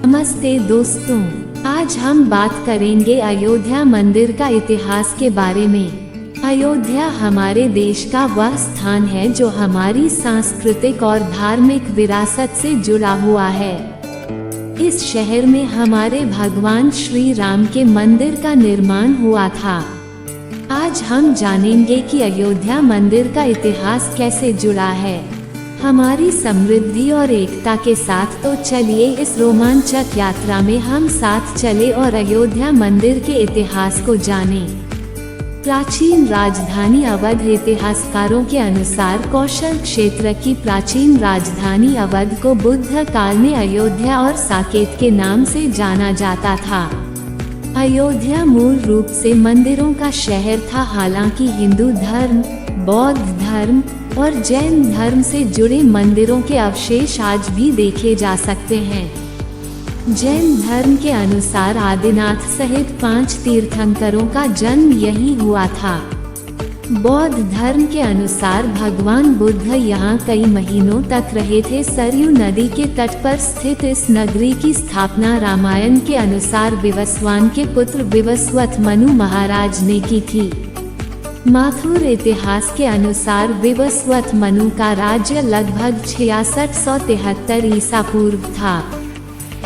नमस्ते दोस्तों, आज हम बात करेंगे अयोध्या मंदिर का इतिहास के बारे में। अयोध्या हमारे देश का वह स्थान है जो हमारी सांस्कृतिक और धार्मिक विरासत से जुड़ा हुआ है। इस शहर में हमारे भगवान श्री राम के मंदिर का निर्माण हुआ था। आज हम जानेंगे कि अयोध्या मंदिर का इतिहास कैसे जुड़ा है हमारी समृद्धि और एकता के साथ। तो चलिए इस रोमांचक यात्रा में हम साथ चले और अयोध्या मंदिर के इतिहास को जानें। प्राचीन राजधानी अवध। इतिहासकारों के अनुसार कौशल क्षेत्र की प्राचीन राजधानी अवध को बुद्ध काल में अयोध्या और साकेत के नाम से जाना जाता था। अयोध्या मूल रूप से मंदिरों का शहर था, हालांकि हिंदू धर्म, बौद्ध धर्म और जैन धर्म से जुड़े मंदिरों के अवशेष आज भी देखे जा सकते हैं। जैन धर्म के अनुसार आदिनाथ सहित 5 तीर्थंकरों का जन्म यहीं हुआ था। बौद्ध धर्म के अनुसार भगवान बुद्ध यहाँ कई महीनों तक रहे थे। सरयू नदी के तट पर स्थित इस नगरी की स्थापना रामायण के अनुसार विवस्वान के पुत्र विवस्वत मनु महाराज ने की थी। माथुर इतिहास के अनुसार विवस्वत मनु का राज्य लगभग 6673 ईसा पूर्व था।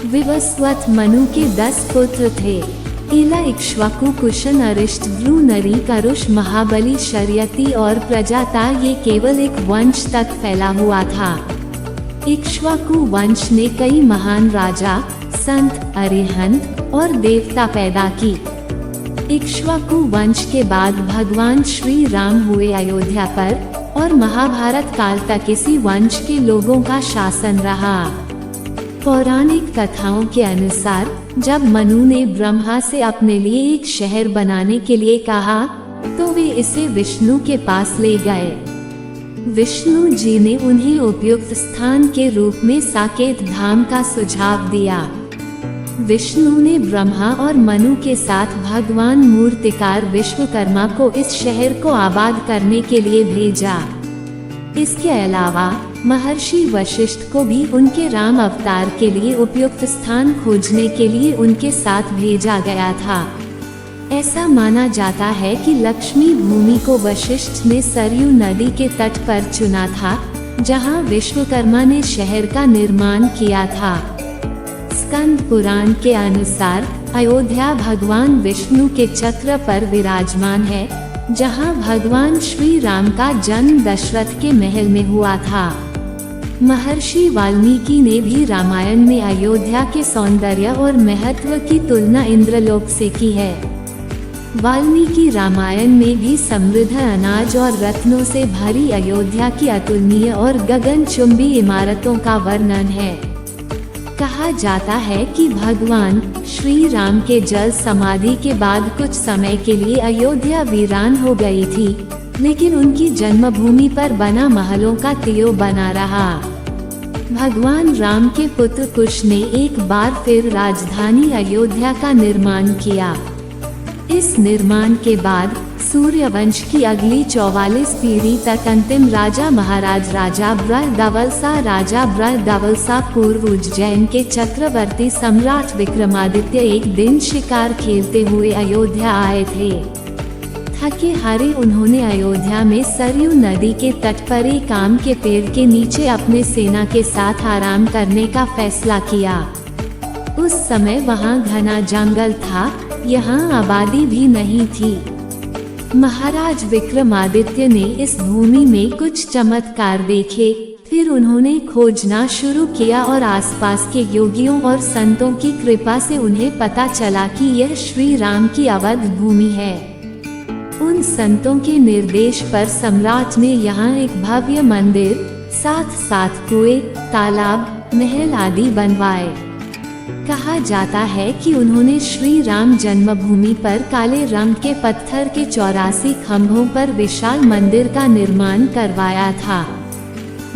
विवस्वत मनु के 10 पुत्र थे। इला, इक्ष्वाकु, कुशन, अरिष्ट, भ्रू, नरी, करुष, महाबली, शर्यती और प्रजाता ये केवल एक वंश तक फैला हुआ था। इक्ष्वाकु वंश ने कई महान राजा, संत, अरिहंत और देवता पैदा की। इक्ष्वाकु वंश के बाद भगवान श्री राम हुए अयोध्या पर और महाभारत काल तक इसी वंश के लोगों का शासन रहा। पौराणिक कथाओं के अनुसार जब मनु ने ब्रह्मा से अपने लिए एक शहर बनाने के लिए कहा तो वे इसे विष्णु के पास ले गए। विष्णु जी ने उन्हें उपयुक्त स्थान के रूप में साकेत धाम का सुझाव दिया। विष्णु ने ब्रह्मा और मनु के साथ भगवान मूर्तिकार विश्वकर्मा को इस शहर को आबाद करने के लिए भेजा। इसके अलावा महर्षि वशिष्ठ को भी उनके राम अवतार के लिए उपयुक्त स्थान खोजने के लिए उनके साथ भेजा गया था। ऐसा माना जाता है कि लक्ष्मी भूमि को वशिष्ठ ने सरयू नदी के तट पर चुना था, जहां विश्वकर्मा ने शहर का निर्माण किया था। स्कंद पुराण के अनुसार अयोध्या भगवान विष्णु के चक्र पर विराजमान है, जहां भगवान श्री राम का जन्म दशरथ के महल में हुआ था। महर्षि वाल्मीकि ने भी रामायण में अयोध्या के सौंदर्य और महत्व की तुलना इंद्रलोक से की है। वाल्मीकि रामायण में भी समृद्ध अनाज और रत्नों से भरी अयोध्या की अतुलनीय और गगनचुंबी इमारतों का वर्णन है। कहा जाता है कि भगवान श्री राम के जल समाधि के बाद कुछ समय के लिए अयोध्या वीरान हो गई थी, लेकिन उनकी जन्मभूमि पर बना महलों का तियो बना रहा। भगवान राम के पुत्र कुश ने एक बार फिर राजधानी अयोध्या का निर्माण किया। इस निर्माण के बाद सूर्यवंश की अगली 44 पीढ़ी तक अंतिम राजा महाराज राजा बृहदवलसा पूर्व उज्जैन के चक्रवर्ती सम्राट विक्रमादित्य एक दिन शिकार खेलते हुए अयोध्या आए थे। थके हारे उन्होंने अयोध्या में सरयू नदी के तट पर एक आम के पेड़ के नीचे अपने सेना के साथ आराम करने का फैसला किया। उस समय वहां घना जंगल था, यहाँ आबादी भी नहीं थी। महाराज विक्रमादित्य ने इस भूमि में कुछ चमत्कार देखे। फिर उन्होंने खोजना शुरू किया और आसपास के योगियों और संतों की कृपा से उन्हें पता चला कि यह श्री राम की अवध भूमि है। उन संतों के निर्देश पर सम्राट ने यहाँ एक भव्य मंदिर, साथ कुएं, तालाब, महल आदि बनवाए। कहा जाता है कि उन्होंने श्री राम जन्मभूमि पर काले रंग के पत्थर के 84 खंभों पर विशाल मंदिर का निर्माण करवाया था।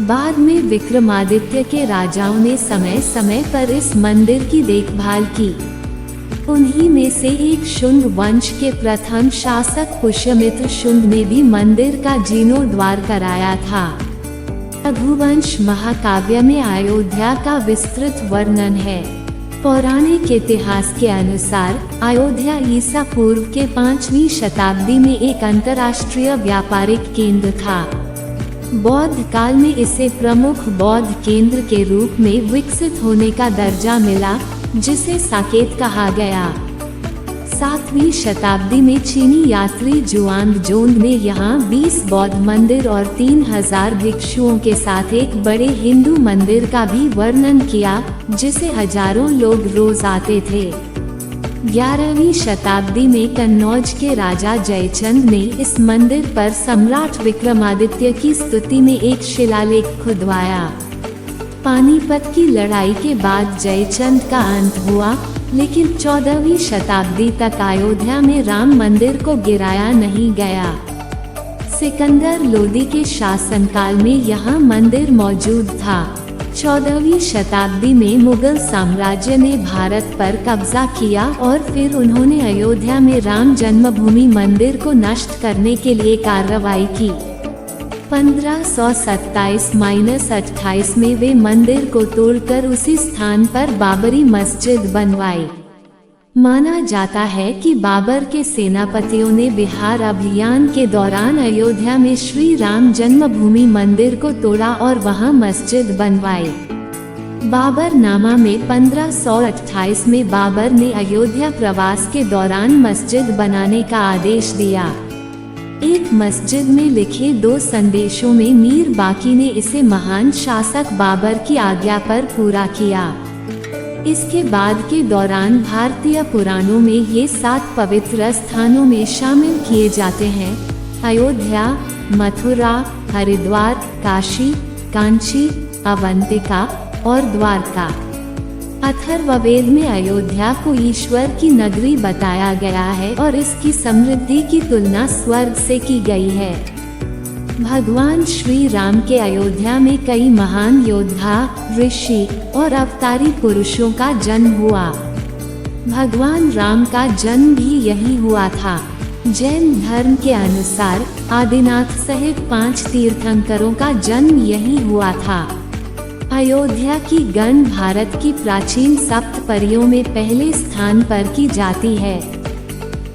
बाद में विक्रमादित्य के राजाओं ने समय समय पर इस मंदिर की देखभाल की। उन्हीं में से एक शुंग वंश के प्रथम शासक पुष्यमित्र शुंग ने भी मंदिर का जीर्णोद्धार कराया था। रघुवंश महाकाव्य में अयोध्या का विस्तृत वर्णन है। पौराणिक इतिहास के अनुसार अयोध्या ईसा पूर्व के 5वीं शताब्दी में एक अंतर्राष्ट्रीय व्यापारिक केंद्र था। बौद्ध काल में इसे प्रमुख बौद्ध केंद्र के रूप में विकसित होने का दर्जा मिला, जिसे साकेत कहा गया। 7वीं शताब्दी में चीनी यात्री जुआंगजोंग ने यहाँ 20 बौद्ध मंदिर और 3000 भिक्षुओं के साथ एक बड़े हिंदू मंदिर का भी वर्णन किया, जिसे हजारों लोग रोज आते थे। 11वीं शताब्दी में कन्नौज के राजा जयचंद ने इस मंदिर पर सम्राट विक्रमादित्य की स्तुति में एक शिलालेख खुदवाया। पानीपत की लड़ाई के बाद जयचंद का अंत हुआ, लेकिन 14वीं शताब्दी तक अयोध्या में राम मंदिर को गिराया नहीं गया। सिकंदर लोदी के शासनकाल में यहाँ मंदिर मौजूद था। 14वीं शताब्दी में मुगल साम्राज्य ने भारत पर कब्जा किया और फिर उन्होंने अयोध्या में राम जन्मभूमि मंदिर को नष्ट करने के लिए कार्रवाई की। 1527-28 में वे मंदिर को तोड़कर उसी स्थान पर बाबरी मस्जिद बनवाई। माना जाता है कि बाबर के सेनापतियों ने बिहार अभियान के दौरान अयोध्या में श्री राम जन्मभूमि मंदिर को तोड़ा और वहां मस्जिद बनवाई। बाबरनामा में 1528 में बाबर ने अयोध्या प्रवास के दौरान मस्जिद बनाने का आदेश दिया। एक मस्जिद में लिखे 2 संदेशों में मीर बाकी ने इसे महान शासक बाबर की आज्ञा पर पूरा किया। इसके बाद के दौरान भारतीय पुराणों में ये 7 पवित्र स्थानों में शामिल किए जाते हैं: अयोध्या, मथुरा, हरिद्वार, काशी, कांची, अवंतिका और द्वारका। अथर्ववेद में अयोध्या को ईश्वर की नगरी बताया गया है और इसकी समृद्धि की तुलना स्वर्ग से की गई है। भगवान श्री राम के अयोध्या में कई महान योद्धा, ऋषि और अवतारी पुरुषों का जन्म हुआ। भगवान राम का जन्म भी यहीं हुआ था। जैन धर्म के अनुसार आदिनाथ सहित 5 तीर्थंकरों का जन्म यहीं हुआ था। अयोध्या की गण भारत की प्राचीन सप्तपदियों में पहले स्थान पर की जाती है।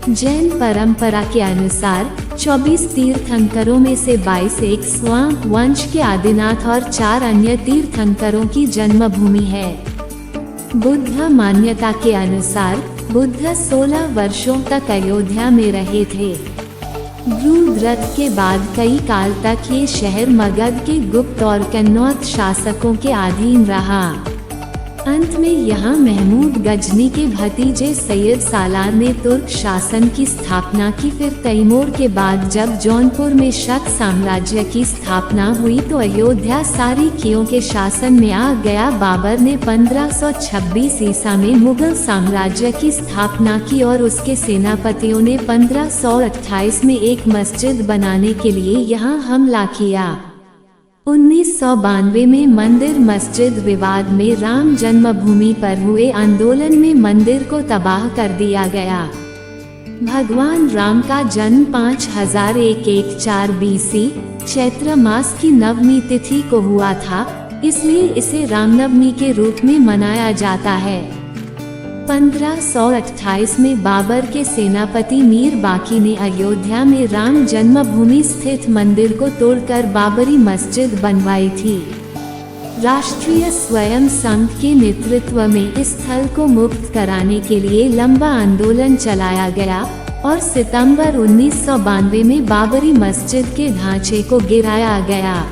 जैन परंपरा के अनुसार 24 तीर्थंकरों में से 22 एक स्वां वंश के आदिनाथ और 4 अन्य तीर्थंकरों की जन्मभूमि है। बुद्ध मान्यता के अनुसार बुद्ध 16 वर्षों तक अयोध्या में रहे थे। रुद्रथ के बाद कई काल तक ये शहर मगध के गुप्त और कन्नौज शासकों के अधीन रहा। अंत में यहाँ महमूद गजनी के भतीजे सैयद सालार ने तुर्क शासन की स्थापना की। फिर तैमूर के बाद जब जौनपुर में शक साम्राज्य की स्थापना हुई तो अयोध्या सारिकियों के शासन में आ गया। बाबर ने 1526 ईसा में मुगल साम्राज्य की स्थापना की और उसके सेनापतियों ने 1528 में एक मस्जिद बनाने के लिए यहाँ हमला किया। 1992 में मंदिर मस्जिद विवाद में राम जन्मभूमि पर हुए आंदोलन में मंदिर को तबाह कर दिया गया। भगवान राम का जन्म 5114 BC चैत्र मास की नवमी तिथि को हुआ था, इसलिए इसे रामनवमी के रूप में मनाया जाता है। 1528 में बाबर के सेनापति मीर बाकी ने अयोध्या में राम जन्मभूमि स्थित मंदिर को तोड़कर बाबरी मस्जिद बनवाई थी। राष्ट्रीय स्वयं संघ के नेतृत्व में इस स्थल को मुक्त कराने के लिए लंबा आंदोलन चलाया गया और सितंबर 1992 में बाबरी मस्जिद के ढांचे को गिराया गया।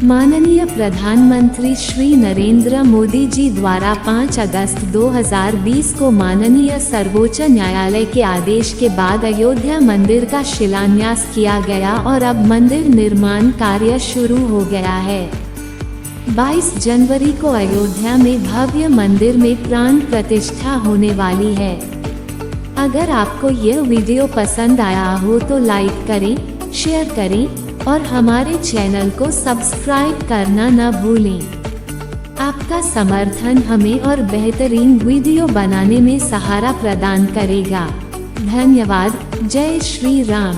माननीय प्रधानमंत्री श्री नरेंद्र मोदी जी द्वारा 5 अगस्त 2020 को माननीय सर्वोच्च न्यायालय के आदेश के बाद अयोध्या मंदिर का शिलान्यास किया गया और अब मंदिर निर्माण कार्य शुरू हो गया है। 22 जनवरी को अयोध्या में भव्य मंदिर में प्राण प्रतिष्ठा होने वाली है। अगर आपको यह वीडियो पसंद आया हो तो लाइक करें, शेयर करें और हमारे चैनल को सब्सक्राइब करना न भूलें। आपका समर्थन हमें और बेहतरीन वीडियो बनाने में सहारा प्रदान करेगा। धन्यवाद। जय श्री राम।